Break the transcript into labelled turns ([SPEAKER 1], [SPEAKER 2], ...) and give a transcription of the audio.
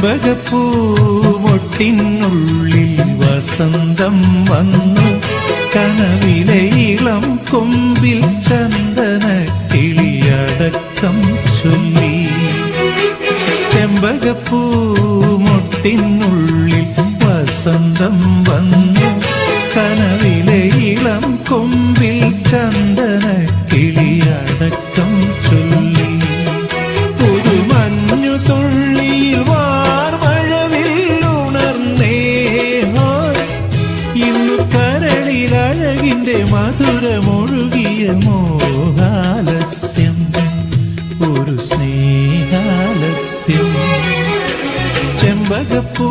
[SPEAKER 1] ചെമ്പകപ്പൂമൊട്ടിനുള്ളിൽ വസന്തം വന്നു കനവിലെ ഇളം കൊമ്പിൽ ചന്ദന കിളിയടക്കം ചൊല്ലി ചെമ്പകപ്പൂമൊട്ടിനുള്ളിൽ വസന്തം വന്നു കനവിലെ ഇളം കൊമ്പിൽ ചന്ദന കിളിയടക്കം ചൊല്ലി പുതുമഞ്ഞു തുള്ളിയിൽ വാർമഴവിൽ ഉണർന്നേ ഇന്നു കരളിൽ അഴകിന്റെ മധുരമൊഴുകിയ മോഹാലസ്യം ഒരു സ്നേഹാലസ്യം ചെമ്പകപ്പൂ